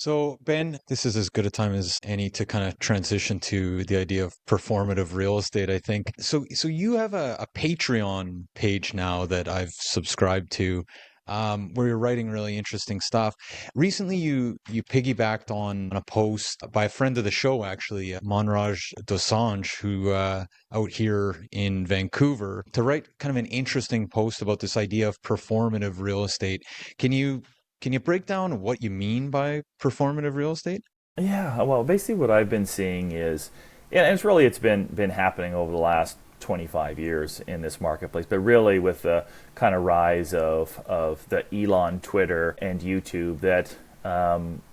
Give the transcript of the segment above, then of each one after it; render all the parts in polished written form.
So, Ben, this is as good a time as any to kind of transition to the idea of performative real estate, I think. So you have a Patreon page now that I've subscribed to, where you're writing really interesting stuff. Recently, you piggybacked on a post by a friend of the show, actually, Monraj Dosanjh, who out here in Vancouver, to write kind of an interesting post about this idea of performative real estate. Can you can you break down what you mean by performative real estate? Yeah, well, basically what I've been seeing is, yeah, and it's been happening over the last 25 years in this marketplace, but really with the kind of rise of the Elon Twitter and YouTube that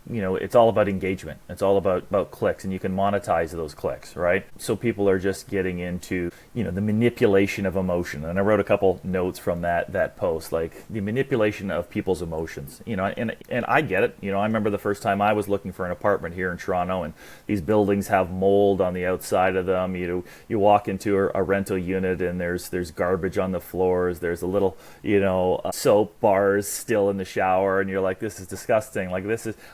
it's all about engagement. It's all about clicks, and you can monetize those clicks, right? So people are just getting into, the manipulation of emotion. And I wrote a couple notes from that post, like the manipulation of people's emotions. And I get it. I remember the first time I was looking for an apartment here in Toronto, and these buildings have mold on the outside of them. You walk into a rental unit, and there's garbage on the floors. There's a little, soap bars still in the shower, and you're like, this is disgusting. Like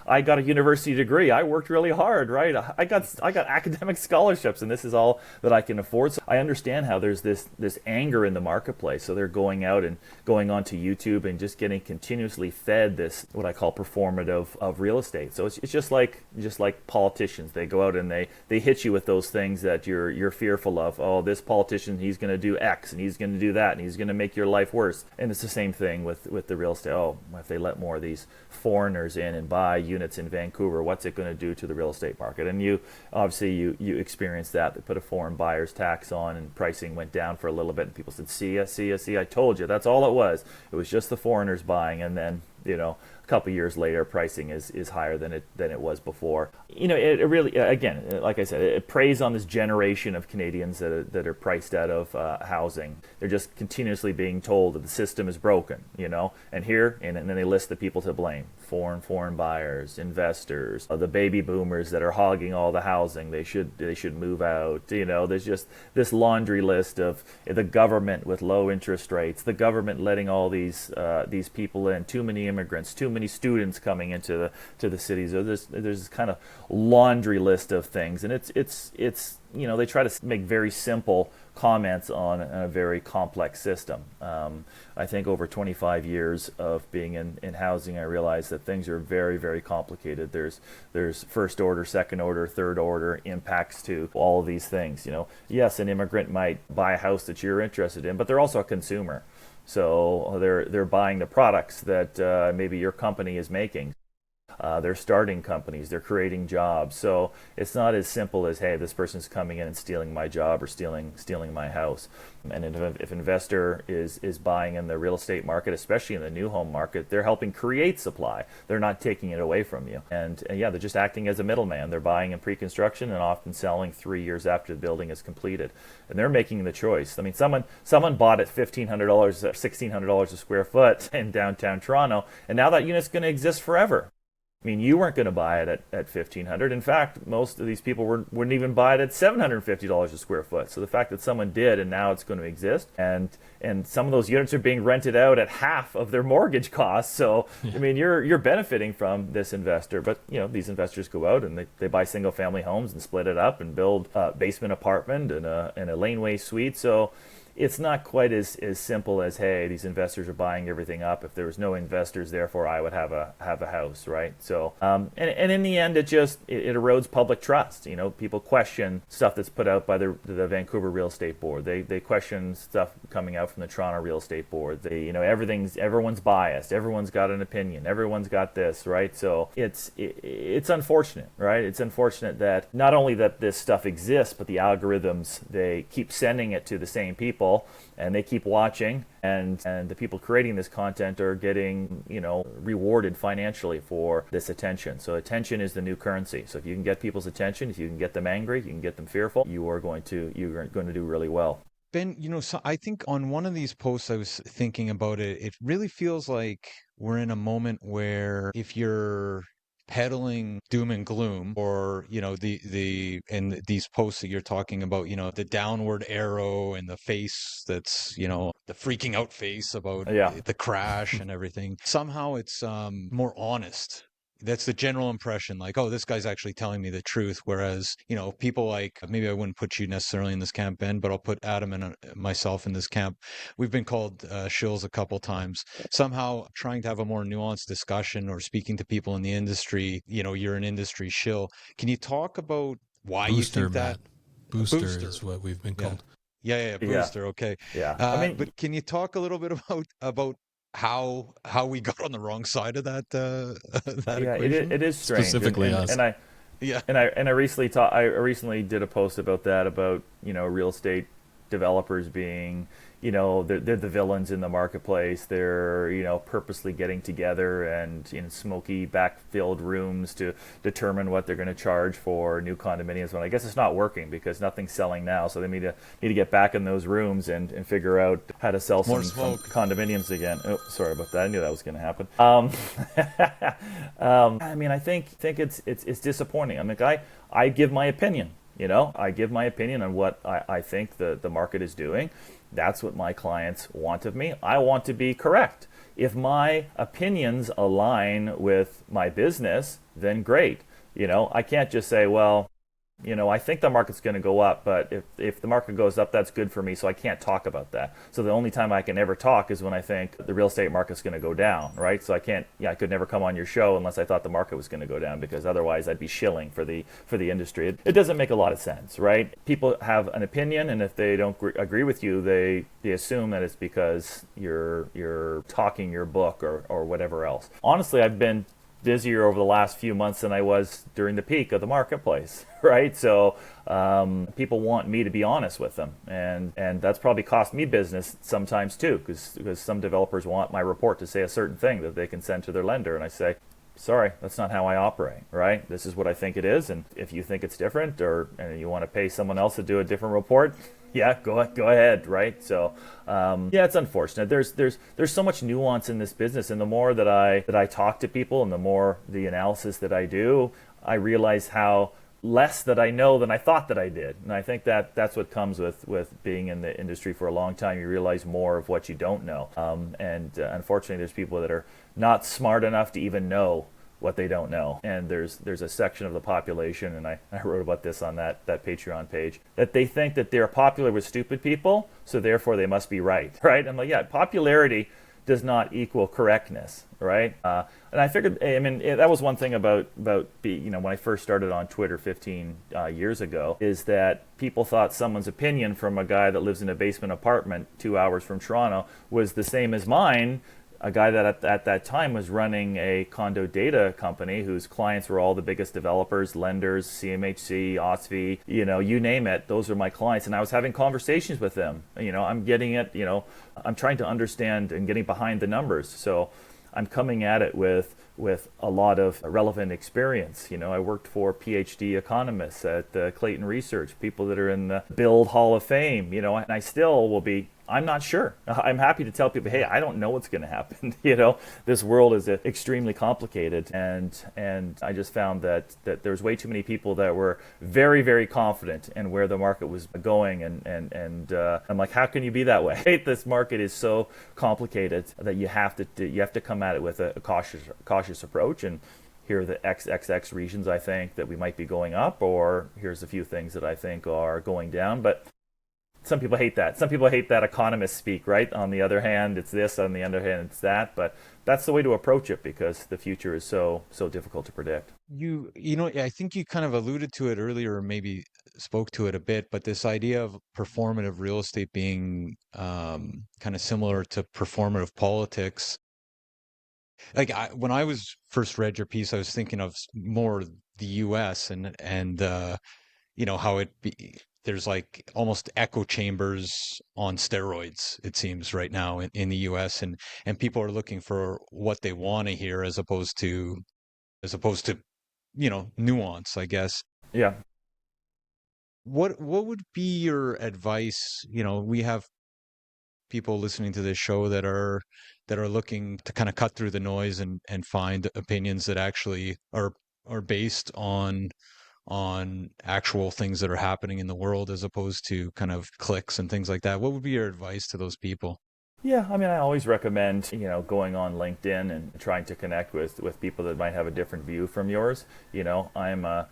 I got a university degree. I worked really hard, right? I got academic scholarships, and this is all that I can afford. So I understand how there's this anger in the marketplace. So they're going out and going onto YouTube and just getting continuously fed this what I call performative of real estate. So it's just like politicians. They go out and they hit you with those things that you're fearful of. Oh, this politician, he's going to do X and he's going to do that and he's going to make your life worse. And it's the same thing with the real estate. Oh, if they let more of these foreigners in and buy units in Vancouver, what's it going to do to the real estate market? And you experienced that. They put a foreign buyer's tax on, and pricing went down for a little bit. And people said, see, I told you. That's all it was. It was just the foreigners buying. And then, a couple of years later, pricing is higher than it was before. It really, again, like I said, it preys on this generation of Canadians that are priced out of housing. They're just continuously being told that the system is broken, and then they list the people to blame: foreign buyers, investors, the baby boomers that are hogging all the housing. They should move out. There's just this laundry list of the government with low interest rates, the government letting all these people in, too many immigrants, too many students coming into the cities. So there's this kind of laundry list of things, and it's they try to make very simple comments on a very complex system. I think over 25 years of being in housing, I realized that things are very, very complicated. There's first order, second order, third order impacts to all of these things. Yes, an immigrant might buy a house that you're interested in, but they're also a consumer. So they're buying the products that maybe your company is making. They're starting companies. They're creating jobs. So it's not as simple as, hey, this person's coming in and stealing my job or stealing my house. And if an investor is buying in the real estate market, especially in the new home market, they're helping create supply. They're not taking it away from you. And yeah, they're just acting as a middleman. They're buying in pre-construction and often selling 3 years after the building is completed. And they're making the choice. I mean, someone bought at $1,500, $1,600 a square foot in downtown Toronto, and now that unit's going to exist forever. I mean, you weren't going to buy it at $1,500. In fact, most of these people wouldn't even buy it at $750 a square foot. So the fact that someone did, and now it's going to exist, and some of those units are being rented out at half of their mortgage costs. So I mean, you're benefiting from this investor. But these investors go out and they buy single family homes and split it up and build a basement apartment and a laneway suite. So it's not quite as simple as, hey, these investors are buying everything up. If there was no investors, therefore I would have a house, right? So and in the end, it erodes public trust. People question stuff that's put out by the Vancouver Real Estate Board. They question stuff coming out from the Toronto Real Estate Board. Everyone's biased. Everyone's got an opinion. Everyone's got this, right? So it's unfortunate, right? It's unfortunate that not only that this stuff exists, but the algorithms, they keep sending it to the same people, and they keep watching, and the people creating this content are getting rewarded financially for this attention. So attention is the new currency. So if you can get people's attention, if you can get them angry, you can get them fearful, you're going to do really well. Ben, so I think on one of these posts I was thinking about it, it really feels like we're in a moment where if you're peddling doom and gloom, or and these posts that you're talking about, the downward arrow and the face that's the freaking out face about Yeah. the crash and everything, somehow it's more honest that's the general impression, like, oh, this guy's actually telling me the truth. Whereas, people like, maybe I wouldn't put you necessarily in this camp, Ben, but I'll put Adam and myself in this camp. We've been called shills a couple times. Somehow trying to have a more nuanced discussion or speaking to people in the industry, you're an industry shill. Can you talk about why you Booster, think that? Matt. A Booster booster. is what we've been Yeah. called. Yeah, Yeah, booster. Okay. yeah. I mean, But can you talk a little bit about how we got on the wrong side of that that yeah, equation? it is strange, Specifically us. Yeah. I recently I recently did a post about that, about real estate developers being, they're the villains in the marketplace. They're purposely getting together and in smoky backfilled rooms to determine what they're going to charge for new condominiums. When I guess it's not working because nothing's selling now, so they need to get back in those rooms and figure out how to sell More some smoke. condominiums again. Oh, sorry about that. I knew that was going to happen. I mean, I think it's disappointing. I mean, I give my opinion. I give my opinion on what I think the market is doing. That's what my clients want of me. I want to be correct. If my opinions align with my business, then great. I can't just say, well, I think the market's going to go up, but if the market goes up, that's good for me, so I can't talk about that. So the only time I can ever talk is when I think the real estate market's going to go down, right? So I could never come on your show unless I thought the market was going to go down, because otherwise I'd be shilling for the industry. It doesn't make a lot of sense, right? People have an opinion, and if they don't agree with you, they assume that it's because you're talking your book or whatever else. Honestly, I've been busier over the last few months than I was during the peak of the marketplace, right? So people want me to be honest with them, and that's probably cost me business sometimes too, because some developers want my report to say a certain thing that they can send to their lender, and I say, sorry, that's not how I operate, right? This is what I think it is, and if you think it's different, and you want to pay someone else to do a different report, yeah, go ahead, right? So, yeah, it's unfortunate. There's so much nuance in this business, and the more that I talk to people, and the more the analysis that I do, I realize how less that I know than I thought that I did. And I think that's what comes with being in the industry for a long time. You realize more of what you don't know, and unfortunately, there's people that are not smart enough to even know what they don't know. And there's a section of the population, and I wrote about this on that Patreon page, that they think that they're popular with stupid people, so therefore they must be right, right? I'm like, yeah, popularity does not equal correctness, right? And I figured, I mean, that was one thing about when I first started on Twitter 15 years ago, is that people thought someone's opinion from a guy that lives in a basement apartment 2 hours from Toronto was the same as mine, a guy that at that time was running a condo data company whose clients were all the biggest developers, lenders, CMHC, OSFI, you name it. Those are my clients. And I was having conversations with them. I'm getting it, I'm trying to understand and getting behind the numbers. So I'm coming at it with a lot of relevant experience. I worked for PhD economists at Clayton Research, people that are in the Build Hall of Fame, and I still will be, I'm not sure. I'm happy to tell people, hey, I don't know what's going to happen. This world is extremely complicated, and I just found that there's way too many people that were very, very confident in where the market was going, and I'm like, how can you be that way? This market is so complicated that you have to come at it with a cautious approach, and here are the XXX regions I think that we might be going up, or here's a few things that I think are going down. But some people hate that. Some people hate that economists speak, right? On the other hand, it's this. On the other hand, it's that. But that's the way to approach it, because the future is so difficult to predict. I think you kind of alluded to it earlier, or maybe spoke to it a bit, but this idea of performative real estate being kind of similar to performative politics. Like, when I was first read your piece, I was thinking of more the U.S. and how there's like almost echo chambers on steroids, it seems, right now in the US, and people are looking for what they want to hear as opposed to nuance, I guess. Yeah. What would be your advice? We have people listening to this show that are looking to kind of cut through the noise and find opinions that actually are based on actual things that are happening in the world, as opposed to kind of clicks and things like that. What would be your advice to those people? Yeah, I mean, I always recommend, going on LinkedIn and trying to connect with people that might have a different view from yours. I'm a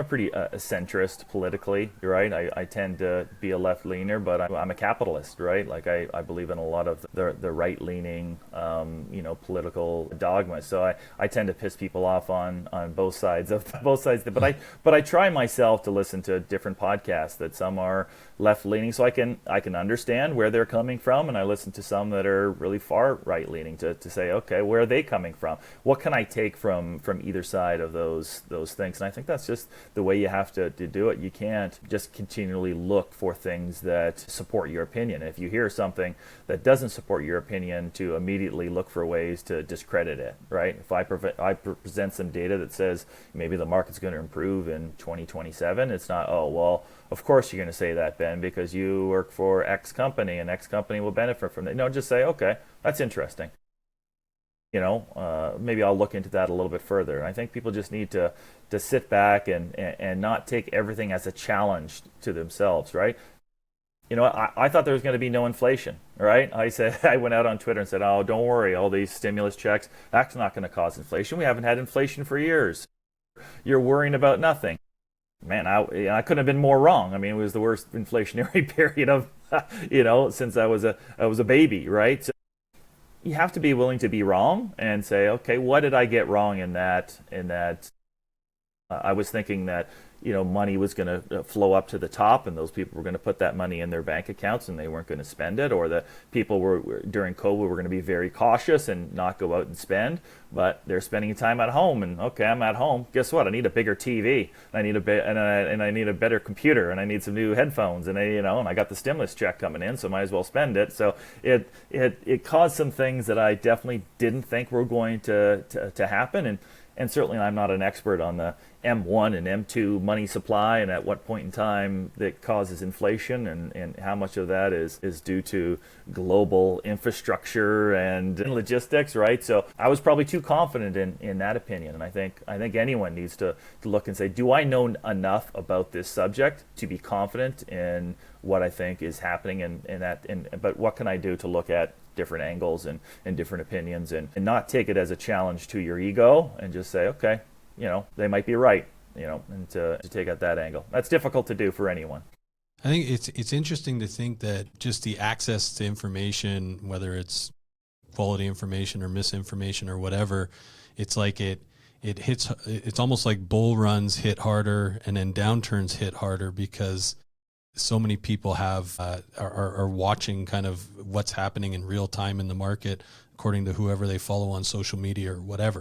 pretty centrist politically, right? I tend to be a left leaner, but I'm a capitalist, right? Like I believe in a lot of the right leaning, political dogma. So I tend to piss people off on both sides of both sides. But I try myself to listen to different podcasts that some are left leaning, so I can understand where they're coming from, and I listen to some that are really far right leaning to say, okay, where are they coming from? What can I take from either side of those things? And I think that's just the way you have to do it. You can't just continually look for things that support your opinion. If you hear something that doesn't support your opinion, to immediately look for ways to discredit it, right? If I present some data that says maybe the market's going to improve in 2027, it's not, oh, well, of course you're going to say that, Ben, because you work for X company and X company will benefit from it. No, just say, okay, that's interesting. Maybe I'll look into that a little bit further. And I think people just need to sit back and not take everything as a challenge to themselves, right? I thought there was going to be no inflation, right? I went out on Twitter and said, oh, don't worry, all these stimulus checks, that's not going to cause inflation. We haven't had inflation for years. You're worrying about nothing. Man, I couldn't have been more wrong. I mean, it was the worst inflationary period of, since I was a baby, right? So you have to be willing to be wrong and say, okay, what did I get wrong in that? I was thinking that money was going to flow up to the top, and those people were going to put that money in their bank accounts, and they weren't going to spend it, or the people were during COVID were going to be very cautious and not go out and spend, but they're spending time at home. And okay, I'm at home. Guess what? I need a bigger TV. I need I need a better computer, and I need some new headphones, and I got the stimulus check coming in, so I might as well spend it. So it caused some things that I definitely didn't think were going to happen, and certainly I'm not an expert on the M1 and M2 money supply and at what point in time that causes inflation, and how much of that is due to global infrastructure and logistics, right? So I was probably too confident in that opinion, and I think anyone needs to look and say, do I know enough about this subject to be confident in what I think is happening, but what can I do to look at different angles and different opinions, and not take it as a challenge to your ego and just say, okay, they might be right, and to take out that angle. That's difficult to do for anyone. I think it's interesting to think that just the access to information, whether it's quality information or misinformation or whatever, it's like it hits. It's almost like bull runs hit harder and then downturns hit harder, because so many people are watching kind of what's happening in real time in the market according to whoever they follow on social media or whatever.